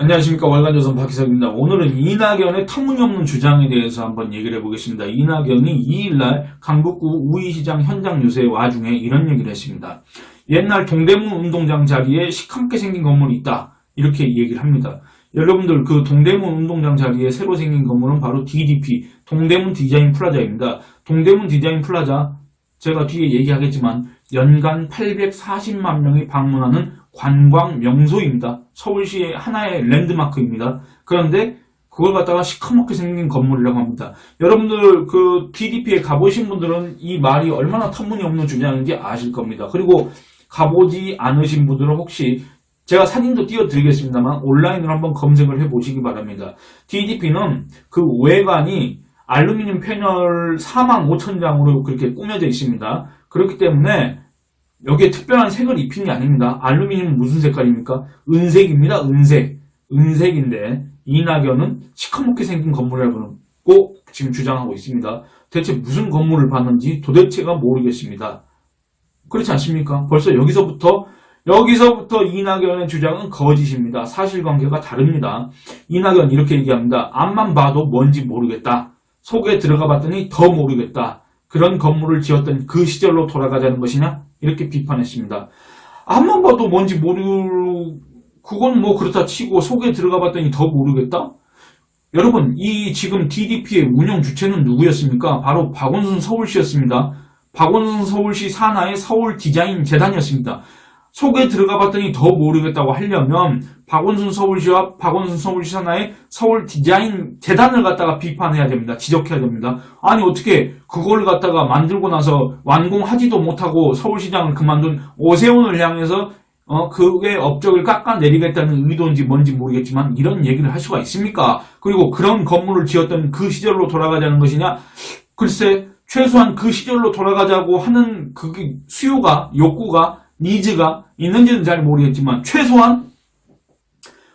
안녕하십니까. 월간조선 박희석입니다. 오늘은 이낙연의 터무니없는 주장에 대해서 한번 얘기를 해보겠습니다. 이낙연이 2일날 강북구 우이시장 현장 유세 와중에 이런 얘기를 했습니다. 옛날 동대문 운동장 자리에 시커멓게 생긴 건물이 있다. 이렇게 얘기를 합니다. 여러분들 그 동대문 운동장 자리에 새로 생긴 건물은 바로 DDP, 동대문 디자인 플라자입니다. 동대문 디자인 플라자, 제가 뒤에 얘기하겠지만 연간 840만 명이 방문하는 관광 명소입니다. 서울시의 하나의 랜드마크입니다. 그런데 그걸 갖다가 시커멓게 생긴 건물이라고 합니다. 여러분들 그 DDP에 가보신 분들은 이 말이 얼마나 터무니없는 주장인지 아실 겁니다. 그리고 가보지 않으신 분들은 혹시 제가 사진도 띄워드리겠습니다만 온라인으로 한번 검색을 해보시기 바랍니다. DDP는 그 외관이 알루미늄 패널 45,000장으로 그렇게 꾸며져 있습니다. 그렇기 때문에 여기에 특별한 색을 입힌 게 아닙니다. 알루미늄은 무슨 색깔입니까? 은색입니다. 은색인데 이낙연은 시커멓게 생긴 건물이라고 지금 주장하고 있습니다. 대체 무슨 건물을 봤는지 도대체가 모르겠습니다. 그렇지 않습니까? 벌써 여기서부터 이낙연의 주장은 거짓입니다. 사실관계가 다릅니다. 이낙연 이렇게 얘기합니다. 앞만 봐도 뭔지 모르겠다. 속에 들어가 봤더니 더 모르겠다. 그런 건물을 지었던 그 시절로 돌아가자는 것이냐? 이렇게 비판했습니다. 앞만 봐도 뭔지 그건 뭐 그렇다 치고 속에 들어가 봤더니 더 모르겠다? 여러분, 이 지금 DDP의 운영 주체는 누구였습니까? 바로 박원순 서울시였습니다. 박원순 서울시 산하의 서울 디자인 재단이었습니다. 속에 들어가 봤더니 더 모르겠다고 하려면 박원순 서울시와 박원순 서울시 산하의 서울 디자인 재단을 갖다가 비판해야 됩니다. 지적해야 됩니다. 아니 어떻게 그걸 갖다가 만들고 나서 완공하지도 못하고 서울시장을 그만둔 오세훈을 향해서 그의 업적을 깎아내리겠다는 의도인지 뭔지 모르겠지만 이런 얘기를 할 수가 있습니까? 그리고 그런 건물을 지었던 그 시절로 돌아가자는 것이냐? 글쎄 최소한 그 시절로 돌아가자고 하는 그 수요가 욕구가 니즈가 있는지는 잘 모르겠지만 최소한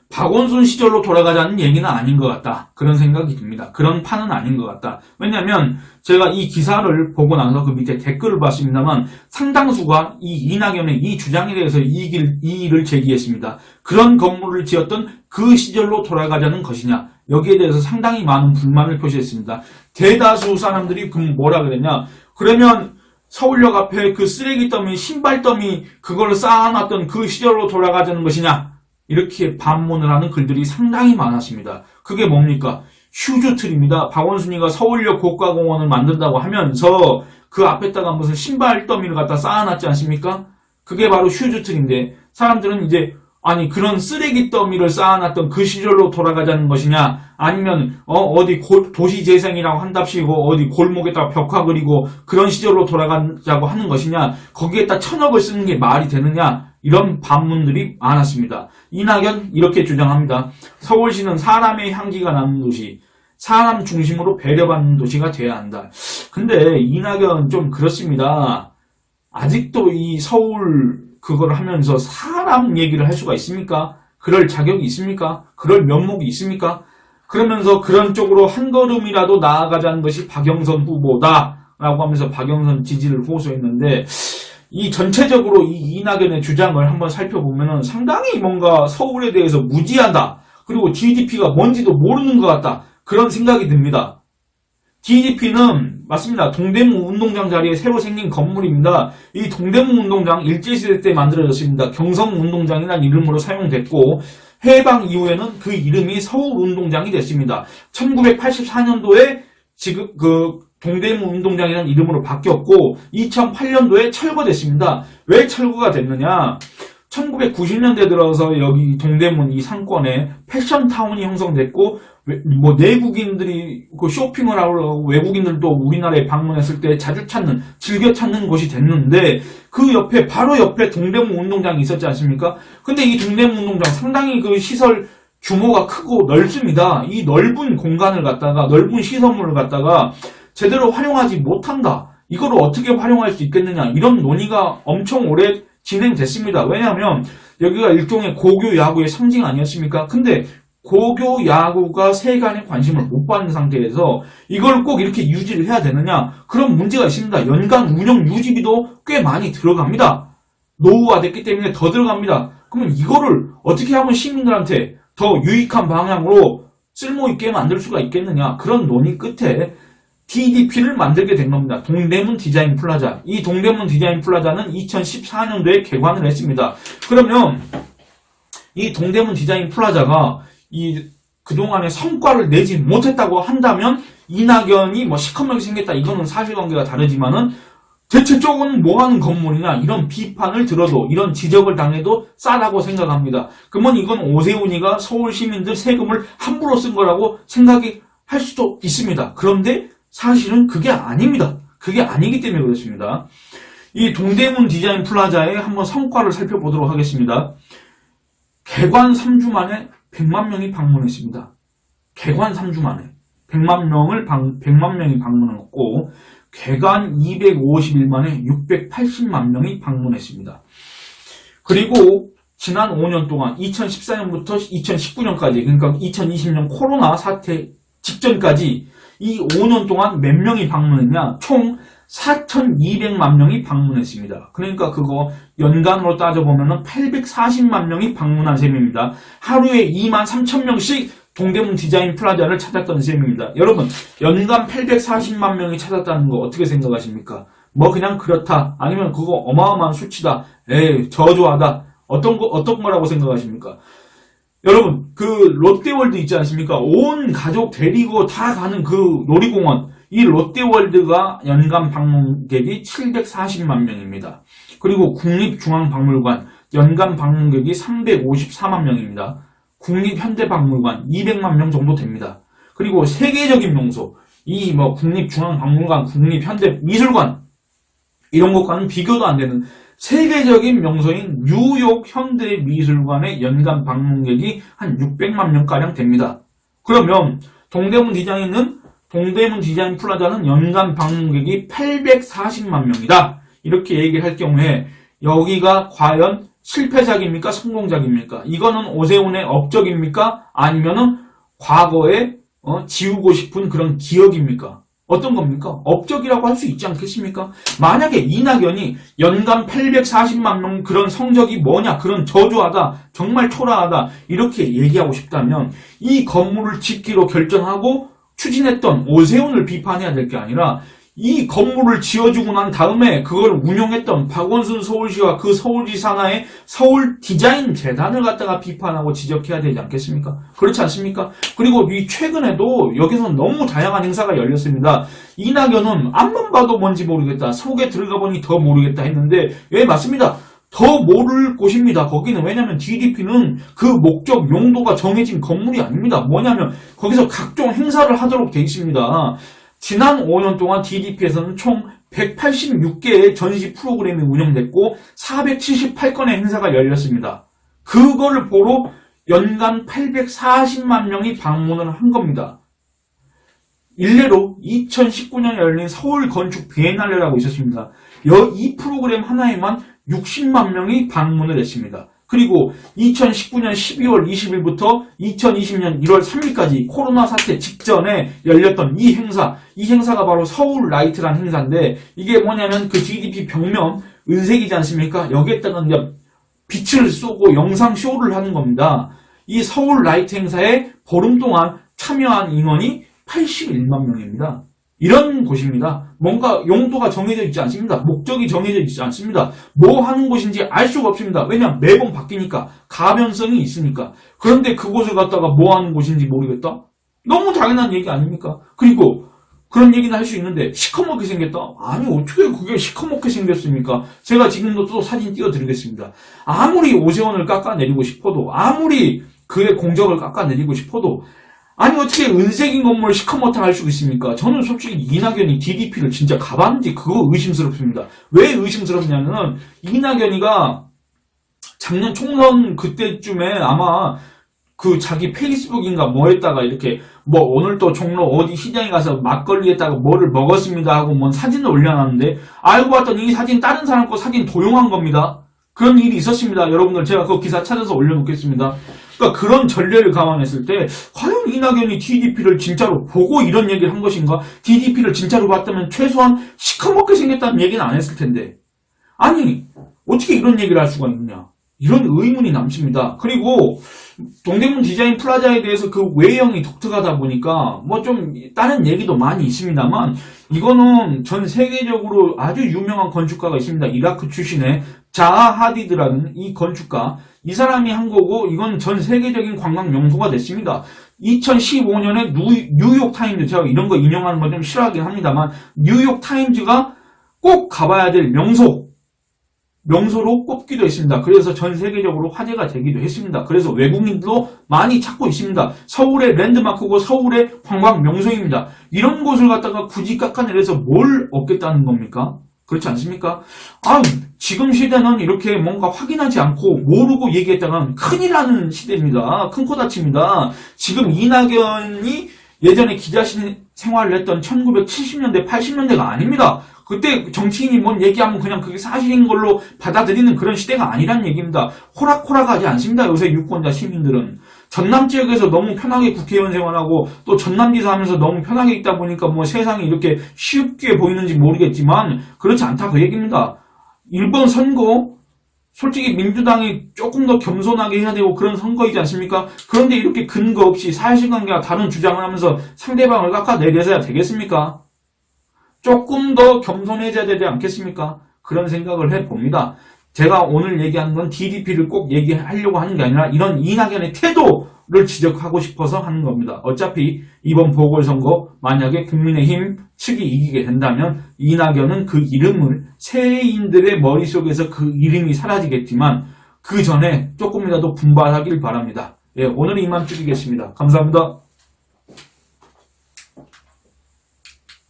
박원순 시절로 돌아가자는 얘기는 아닌 것 같다. 그런 생각이 듭니다. 그런 판은 아닌 것 같다. 왜냐하면 제가 이 기사를 보고 나서 그 밑에 댓글을 봤습니다만 상당수가 이 이낙연의 이 주장에 대해서 이의를 제기했습니다. 그런 건물을 지었던 그 시절로 돌아가자는 것이냐. 여기에 대해서 상당히 많은 불만을 표시했습니다. 대다수 사람들이 그럼 뭐라 그랬냐. 그러면 서울역 앞에 그 쓰레기 더미, 신발 더미 그걸 쌓아놨던 그 시절로 돌아가자는 것이냐 이렇게 반문을 하는 글들이 상당히 많았습니다. 그게 뭡니까? 휴즈트리입니다. 박원순이가 서울역 국가공원을 만든다고 하면서 그 앞에다가 무슨 신발 더미를 갖다 쌓아놨지 않습니까? 그게 바로 휴즈트리인데 사람들은 이제 아니 그런 쓰레기 더미를 쌓아놨던 그 시절로 돌아가자는 것이냐 아니면 어디 도시재생이라고 한답시고 어디 골목에다가 벽화 그리고 그런 시절로 돌아가자고 하는 것이냐 거기에다 1,000억을 쓰는 게 말이 되느냐 이런 반문들이 많았습니다. 이낙연 이렇게 주장합니다. 서울시는 사람의 향기가 나는 도시 사람 중심으로 배려받는 도시가 돼야 한다. 근데 이낙연 좀 그렇습니다. 아직도 이 서울 그걸 하면서 사람 얘기를 할 수가 있습니까? 그럴 자격이 있습니까? 그럴 면목이 있습니까? 그러면서 그런 쪽으로 한 걸음이라도 나아가자는 것이 박영선 후보다라고 하면서 박영선 지지를 호소했는데 이 전체적으로 이 이낙연의 주장을 한번 살펴보면 상당히 뭔가 서울에 대해서 무지하다. 그리고 DDP가 뭔지도 모르는 것 같다. 그런 생각이 듭니다. DDP는 맞습니다. 동대문 운동장 자리에 새로 생긴 건물입니다. 이 동대문 운동장 일제시대 때 만들어졌습니다. 경성운동장이라는 이름으로 사용됐고 해방 이후에는 그 이름이 서울운동장이 됐습니다. 1984년도에 지금 그 동대문 운동장이라는 이름으로 바뀌었고 2008년도에 철거됐습니다. 왜 철거가 됐느냐? 1990년대 들어서 여기 동대문 이 상권에 패션타운이 형성됐고 뭐 내국인들이 그 쇼핑을 하려고 외국인들도 우리나라에 방문했을 때 자주 찾는 즐겨 찾는 곳이 됐는데 그 옆에 바로 옆에 동대문 운동장이 있었지 않습니까? 근데 이 동대문 운동장 상당히 그 시설 규모가 크고 넓습니다. 이 넓은 공간을 갖다가 넓은 시설물을 갖다가 제대로 활용하지 못한다. 이걸 어떻게 활용할 수 있겠느냐 이런 논의가 엄청 오래 진행됐습니다. 왜냐하면 여기가 일종의 고교 야구의 상징 아니었습니까? 근데 고교 야구가 세간의 관심을 못 받는 상태에서 이걸 꼭 이렇게 유지를 해야 되느냐? 그런 문제가 있습니다. 연간 운영 유지비도 꽤 많이 들어갑니다. 노후화됐기 때문에 더 들어갑니다. 그러면 이거를 어떻게 하면 시민들한테 더 유익한 방향으로 쓸모있게 만들 수가 있겠느냐. 그런 논의 끝에 DDP를 만들게 된 겁니다. 동대문 디자인 플라자. 이 동대문 디자인 플라자는 2014년도에 개관을 했습니다. 그러면 이 동대문 디자인 플라자가 그동안의 성과를 내지 못했다고 한다면 이낙연이 뭐 시커멓게 생겼다. 이거는 사실관계가 다르지만은 대체 저거는 뭐 하는 건물이냐. 이런 비판을 들어도 이런 지적을 당해도 싸다고 생각합니다. 그러면 이건 오세훈이가 서울 시민들 세금을 함부로 쓴 거라고 생각이 할 수도 있습니다. 그런데 사실은 그게 아닙니다. 그게 아니기 때문에 그렇습니다. 이 동대문 디자인 플라자의 한번 성과를 살펴보도록 하겠습니다. 개관 3주 만에 100만 명이 방문했습니다. 개관 3주 만에 100만 명이 방문했고 개관 250일 만에 680만 명이 방문했습니다. 그리고 지난 5년 동안 2014년부터 2019년까지 그러니까 2020년 코로나 사태 직전까지 이 5년 동안 몇 명이 방문했냐? 총 4,200만 명이 방문했습니다. 그러니까 그거 연간으로 따져보면 840만 명이 방문한 셈입니다. 하루에 23,000명씩 동대문 디자인 플라자를 찾았던 셈입니다. 여러분, 연간 840만 명이 찾았다는 거 어떻게 생각하십니까? 뭐 그냥 그렇다. 아니면 그거 어마어마한 수치다. 에이, 저조하다. 어떤 거라고 생각하십니까? 여러분, 그 롯데월드 있지 않습니까? 온 가족 데리고 다 가는 그 놀이공원. 이 롯데월드가 연간 방문객이 740만 명입니다. 그리고 국립중앙박물관 연간 방문객이 354만 명입니다. 국립현대박물관 200만 명 정도 됩니다. 그리고 세계적인 명소, 이 뭐 국립중앙박물관, 국립현대미술관 이런 것과는 비교도 안 되는 세계적인 명소인 뉴욕 현대미술관의 연간 방문객이 한 600만 명가량 됩니다. 그러면 동대문 디자인 플라자는 연간 방문객이 840만 명이다. 이렇게 얘기를 할 경우에 여기가 과연 실패작입니까? 성공작입니까? 이거는 오세훈의 업적입니까? 아니면은 과거에 지우고 싶은 그런 기억입니까? 어떤 겁니까? 업적이라고 할 수 있지 않겠습니까? 만약에 이낙연이 연간 840만 명 그런 성적이 뭐냐, 그런 저조하다, 정말 초라하다 이렇게 얘기하고 싶다면 이 건물을 짓기로 결정하고 추진했던 오세훈을 비판해야 될 게 아니라 이 건물을 지어주고 난 다음에 그걸 운영했던 박원순 서울시와 그 서울시 산하의 서울 디자인 재단을 갖다가 비판하고 지적해야 되지 않겠습니까? 그렇지 않습니까? 그리고 이 최근에도 여기서 너무 다양한 행사가 열렸습니다. 이낙연은 앞만 봐도 뭔지 모르겠다. 속에 들어가 보니 더 모르겠다 했는데 예, 맞습니다. 더 모를 곳입니다. 거기는. 왜냐하면 DDP는 그 목적 용도가 정해진 건물이 아닙니다. 뭐냐면 거기서 각종 행사를 하도록 돼 있습니다. 지난 5년 동안 DDP에서는 총 186개의 전시 프로그램이 운영됐고 478건의 행사가 열렸습니다. 그거를 보러 연간 840만 명이 방문을 한 겁니다. 일례로 2019년에 열린 서울 건축 비엔날레라고 있었습니다. 이 프로그램 하나에만 60만 명이 방문을 했습니다. 그리고 2019년 12월 20일부터 2020년 1월 3일까지 코로나 사태 직전에 열렸던 이 행사가 바로 서울 라이트라는 행사인데 이게 뭐냐면 그 DDP 벽면 은색이지 않습니까? 여기에다가 빛을 쏘고 영상 쇼를 하는 겁니다. 이 서울 라이트 행사에 보름 동안 참여한 인원이 81만 명입니다. 이런 곳입니다. 뭔가 용도가 정해져 있지 않습니다. 목적이 정해져 있지 않습니다. 뭐 하는 곳인지 알 수가 없습니다. 왜냐하면 매번 바뀌니까 가변성이 있으니까. 그런데 그곳을 갖다가 뭐 하는 곳인지 모르겠다? 너무 당연한 얘기 아닙니까? 그리고 그런 얘기는 할 수 있는데 시커멓게 생겼다? 아니 어떻게 그게 시커멓게 생겼습니까? 제가 지금도 또 사진 띄워드리겠습니다. 아무리 오세훈을 깎아내리고 싶어도 아무리 그의 공적을 깎아내리고 싶어도 아니 어떻게 은색인 건물을 시커멓다 할 수 있습니까? 저는 솔직히 이낙연이 DDP를 진짜 가봤는지 그거 의심스럽습니다. 왜 의심스럽냐면은 이낙연이가 작년 총선 그때쯤에 아마 그 자기 페이스북인가 뭐에다가 이렇게 뭐 오늘 또 종로 어디 시장에 가서 막걸리에다가 뭐를 먹었습니다 하고 뭔 사진을 올려놨는데 알고 봤더니 이 사진 다른 사람 거 사진 도용한 겁니다. 그런 일이 있었습니다. 여러분들 제가 그 기사 찾아서 올려놓겠습니다. 그러니까 그런 전례를 감안했을 때 과연 이낙연이 DDP를 진짜로 보고 이런 얘기를 한 것인가? DDP를 진짜로 봤다면 최소한 시커멓게 생겼다는 얘기는 안 했을 텐데 아니 어떻게 이런 얘기를 할 수가 있느냐? 이런 의문이 남습니다. 그리고 동대문 디자인 플라자에 대해서 그 외형이 독특하다 보니까 뭐 좀 다른 얘기도 많이 있습니다만 이거는 전 세계적으로 아주 유명한 건축가가 있습니다. 이라크 출신의 자하 하디드라는 이 건축가, 이 사람이 한 거고 이건 전 세계적인 관광 명소가 됐습니다. 2015년에 뉴욕 타임즈, 제가 이런 거 인용하는 거 좀 싫어하긴 합니다만 뉴욕 타임즈가 꼭 가봐야 될 명소로 꼽기도 했습니다. 그래서 전 세계적으로 화제가 되기도 했습니다. 그래서 외국인도 많이 찾고 있습니다. 서울의 랜드마크고 서울의 관광 명소입니다. 이런 곳을 갖다가 굳이 깎아내려서 뭘 얻겠다는 겁니까? 그렇지 않습니까? 지금 시대는 이렇게 뭔가 확인하지 않고 모르고 얘기했다간 큰일 나는 시대입니다. 큰 코 다칩니다. 지금 이낙연이 예전에 기자 생활을 했던 1970년대, 80년대가 아닙니다. 그때 정치인이 뭔 얘기하면 그냥 그게 사실인 걸로 받아들이는 그런 시대가 아니란 얘기입니다. 호락호락하지 않습니다. 요새 유권자 시민들은. 전남 지역에서 너무 편하게 국회의원 생활하고 또 전남지사 하면서 너무 편하게 있다 보니까 뭐 세상이 이렇게 쉽게 보이는지 모르겠지만 그렇지 않다 그 얘기입니다. 이번 선거 솔직히 민주당이 조금 더 겸손하게 해야 되고 그런 선거이지 않습니까? 그런데 이렇게 근거 없이 사실관계와 다른 주장을 하면서 상대방을 깎아내려서야 되겠습니까? 조금 더 겸손해져야 되지 않겠습니까? 그런 생각을 해봅니다. 제가 오늘 얘기한 건 DDP를 꼭 얘기하려고 하는 게 아니라 이런 이낙연의 태도를 지적하고 싶어서 하는 겁니다. 어차피 이번 보궐선거 만약에 국민의힘 측이 이기게 된다면 이낙연은 그 이름을 세인들의 머릿속에서 그 이름이 사라지겠지만 그 전에 조금이라도 분발하길 바랍니다. 예, 오늘 이만 줄이겠습니다. 감사합니다.